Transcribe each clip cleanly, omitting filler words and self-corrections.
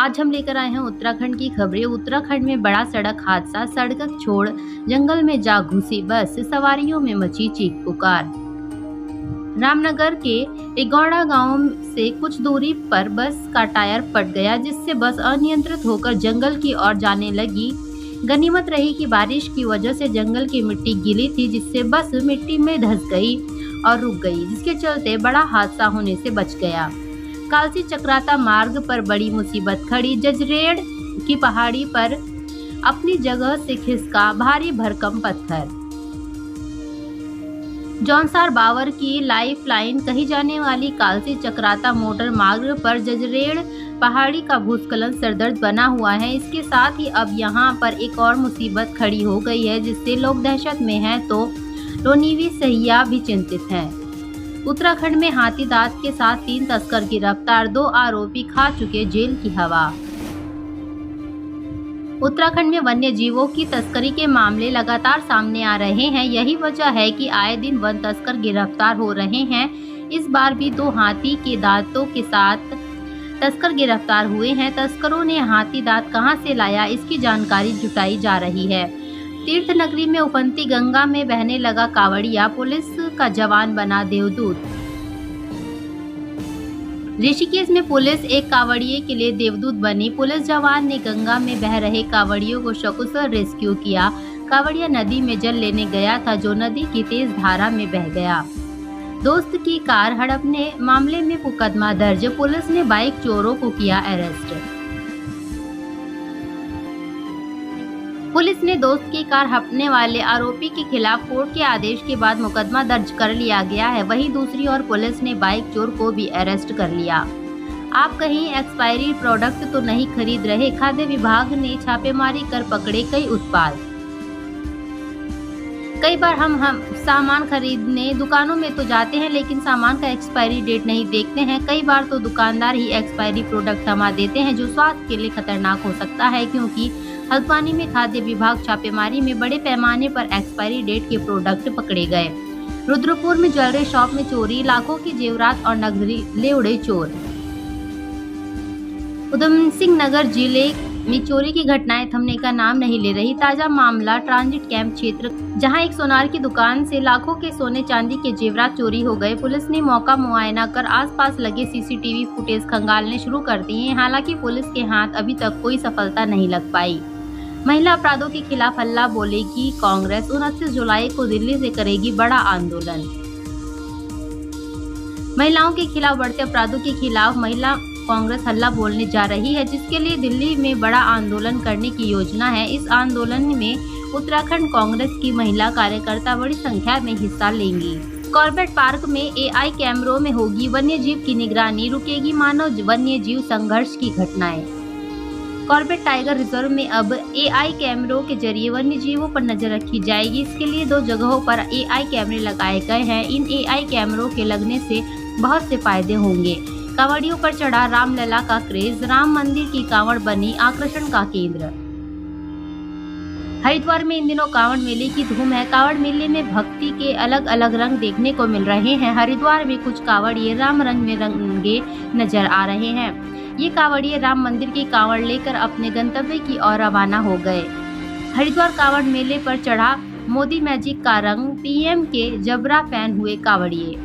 आज हम लेकर आए हैं उत्तराखंड की खबरें। उत्तराखंड में बड़ा सड़क हादसा, सड़क छोड़ जंगल में जा घुसी बस, सवारियों में मची चीख पुकार। रामनगर के एगौड़ा गांव से कुछ दूरी पर बस का टायर फट गया, जिससे बस अनियंत्रित होकर जंगल की ओर जाने लगी। गनीमत रही कि बारिश की वजह से जंगल की मिट्टी गीली थी, जिससे बस मिट्टी में धंस गई और रुक गई, जिसके चलते बड़ा हादसा होने से बच गया। कालसी चक्राता मार्ग पर बड़ी मुसीबत खड़ी। जजरेड़ की पहाड़ी पर अपनी जगह से खिसका भारी भरकम पत्थर। जौनसार बावर की लाइफ लाइन कही जाने वाली कालसी चक्राता मोटर मार्ग पर जजरेड़ पहाड़ी का भूस्खलन सरदर्द बना हुआ है। इसके साथ ही अब यहाँ पर एक और मुसीबत खड़ी हो गई है, जिससे लोग दहशत में हैं तो लोनीवी सहिया भी चिंतित हैं। उत्तराखंड में हाथी दांत के साथ 3 तस्कर गिरफ्तार, 2 आरोपी खा चुके जेल की हवा। उत्तराखंड में वन्य जीवों की तस्करी के मामले लगातार सामने आ रहे हैं। यही वजह है कि आए दिन वन तस्कर गिरफ्तार हो रहे हैं। इस बार भी 2 हाथी के दांतों के साथ तस्कर गिरफ्तार हुए हैं। तस्करों ने हाथी दांत कहां से लाया, इसकी जानकारी जुटाई जा रही है। तीर्थ नगरी में उफनती गंगा में बहने लगा कांवड़िया, पुलिस का जवान बना देवदूत। ऋषिकेश में पुलिस एक कांवड़िए के लिए देवदूत बनी। पुलिस जवान ने गंगा में बह रहे कांवड़ियों को सकुशल रेस्क्यू किया। कांवड़िया नदी में जल लेने गया था, जो नदी की तेज धारा में बह गया। दोस्त की कार हड़पने मामले में मुकदमा दर्ज, पुलिस ने बाइक चोरों को किया अरेस्ट। पुलिस ने दोस्त की कार हड़पने वाले आरोपी के खिलाफ कोर्ट के आदेश के बाद मुकदमा दर्ज कर लिया गया है। वहीं दूसरी ओर पुलिस ने बाइक चोर को भी अरेस्ट कर लिया। आप कहीं एक्सपायरी प्रोडक्ट तो नहीं खरीद रहे? खाद्य विभाग ने छापेमारी कर पकड़े कई उत्पाद। कई बार हम सामान खरीदने दुकानों में तो जाते हैं, लेकिन सामान का एक्सपायरी डेट नहीं देखते हैं। कई बार तो दुकानदार ही एक्सपायरी प्रोडक्ट थमा देते हैं, जो स्वास्थ्य के लिए खतरनाक हो सकता है। क्योंकि हल्द्वानी में खाद्य विभाग छापेमारी में बड़े पैमाने पर एक्सपायरी डेट के प्रोडक्ट पकड़े गए। रुद्रपुर में ज्वेलरी शॉप में चोरी, लाखों की जेवरात और नकदी ले उड़े चोर। उधम सिंह नगर जिले में चोरी की घटनाएं थमने का नाम नहीं ले रही। ताजा मामला ट्रांजिट कैंप क्षेत्र, जहां एक सोनार की दुकान से लाखों के सोने चांदी के जेवरात चोरी हो गए। पुलिस ने मौका मुआयना कर आसपास लगे सीसीटीवी फुटेज खंगालने शुरू कर दिए। हालांकि पुलिस के हाथ अभी तक कोई सफलता नहीं लग पाई। महिला अपराधों के खिलाफ हल्ला बोलेगी कांग्रेस, 29 जुलाई को दिल्ली से करेगी बड़ा आंदोलन। महिलाओं के खिलाफ बढ़ते अपराधों के खिलाफ महिला कांग्रेस हल्ला बोलने जा रही है, जिसके लिए दिल्ली में बड़ा आंदोलन करने की योजना है। इस आंदोलन में उत्तराखंड कांग्रेस की महिला कार्यकर्ता बड़ी संख्या में हिस्सा लेंगी। कॉर्बेट पार्क में एआई कैमरों में होगी वन्य जीव की निगरानी, रुकेगी मानव वन्य जीव संघर्ष की घटनाएं। कॉर्बेट टाइगर रिजर्व में अब एआई कैमरों के जरिए वन्य जीवों पर नजर रखी जाएगी। इसके लिए 2 जगहों पर एआई कैमरे लगाए गए हैं। इन एआई कैमरों के लगने से बहुत से फायदे होंगे। कांवड़ियों पर चढ़ा रामलला का क्रेज, राम मंदिर की कांवड़ बनी आकर्षण का केंद्र। हरिद्वार में इन दिनों कांवड़ मेले की धूम है। कांवड़ मेले में भक्ति के अलग अलग रंग देखने को मिल रहे हैं। हरिद्वार में कुछ कांवड़िए राम रंग में रंगे नजर आ रहे हैं। ये कांवड़िए राम मंदिर की कांवड़ लेकर अपने गंतव्य की ओर रवाना हो गए। हरिद्वार कांवड़ मेले पर चढ़ा मोदी मैजिक का रंग, पीएम के जबरा फैन हुए कांवड़िए।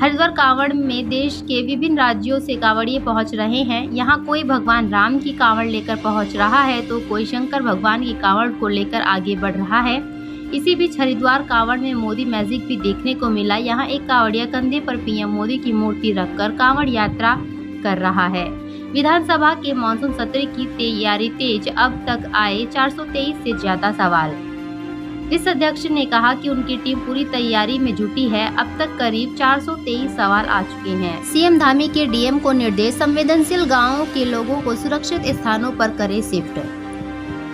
हरिद्वार कांवड़ में देश के विभिन्न राज्यों से कांवड़िए पहुंच रहे हैं। यहाँ कोई भगवान राम की कांवड़ लेकर पहुंच रहा है, तो कोई शंकर भगवान की कांवड़ को लेकर आगे बढ़ रहा है। इसी बीच हरिद्वार कांवड़ में मोदी मैजिक भी देखने को मिला। यहाँ एक कांवड़िया कंधे पर पीएम मोदी की मूर्ति रखकर कांवड़ यात्रा कर रहा है। विधानसभा के मानसून सत्र की तैयारी तेज, अब तक आए 423 से ज्यादा सवाल। इस अध्यक्ष ने कहा कि उनकी टीम पूरी तैयारी में जुटी है। अब तक करीब 423 सवाल आ चुके हैं। सीएम धामी के डीएम को निर्देश, संवेदनशील गाँवों के लोगों को सुरक्षित स्थानों पर करे शिफ्ट।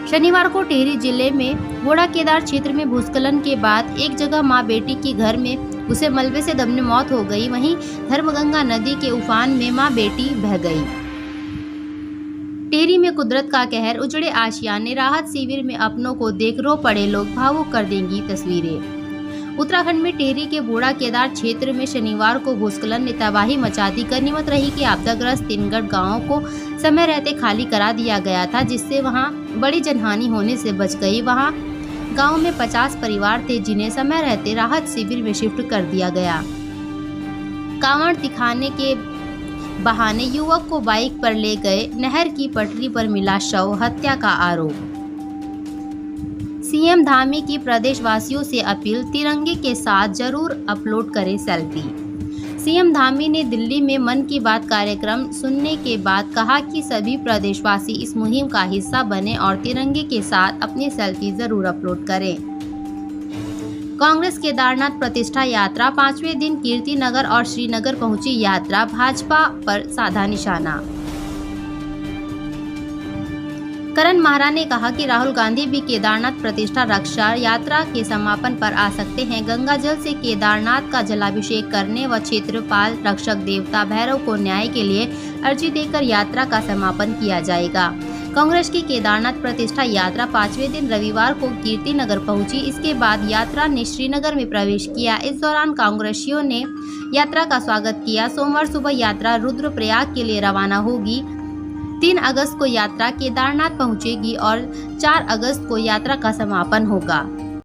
शनिवार को टिहरी जिले में घोड़ा केदार क्षेत्र में भूस्खलन के बाद एक जगह मां बेटी की घर में घुसे मलबे से दबने मौत हो गई। वहीं धर्मगंगा नदी के उफान में मां बेटी बह गई। टिहरी में कुदरत का कहर, उजड़े आशियाने, राहत शिविर में अपनों को देख रो पड़े लोग, भावुक कर देंगी तस्वीरें। उत्तराखंड में टेहरी के बूढ़ा केदार क्षेत्र में शनिवार को भूस्खलन ने तबाही मचा दी। गनीमत रही कि आपदाग्रस्त तिनगढ़ गांव को समय रहते खाली करा दिया गया था, जिससे वहां बड़ी जनहानि होने से बच गई। वहां गांव में 50 परिवार थे, जिन्हें समय रहते राहत शिविर में शिफ्ट कर दिया गया। कांवड़ दिखाने के बहाने युवक को बाइक पर ले गए, नहर की पटरी पर मिला शव, हत्या का आरोप। सीएम धामी की प्रदेशवासियों से अपील, तिरंगे के साथ जरूर अपलोड करें सेल्फी। सीएम धामी ने दिल्ली में मन की बात कार्यक्रम सुनने के बाद कहा कि सभी प्रदेशवासी इस मुहिम का हिस्सा बने और तिरंगे के साथ अपनी सेल्फी जरूर अपलोड करें। कांग्रेस केदारनाथ प्रतिष्ठा यात्रा 5वें दिन कीर्तिनगर और श्रीनगर पहुंची यात्रा, भाजपा पर साधा निशाना। करण माहरा ने कहा कि राहुल गांधी भी केदारनाथ प्रतिष्ठा रक्षा यात्रा के समापन पर आ सकते हैं। गंगा जल से केदारनाथ का जलाभिषेक करने व क्षेत्रपाल रक्षक देवता भैरव को न्याय के लिए अर्जी देकर यात्रा का समापन किया जाएगा। कांग्रेस की केदारनाथ प्रतिष्ठा यात्रा 5वें दिन रविवार को कीर्तिनगर पहुंची। इसके बाद यात्रा ने श्रीनगर में प्रवेश किया। इस दौरान कांग्रेसियों ने यात्रा का स्वागत किया। सोमवार सुबह यात्रा रुद्रप्रयाग के लिए रवाना होगी। 3 अगस्त को यात्रा केदारनाथ पहुंचेगी और 4 अगस्त को यात्रा का समापन होगा।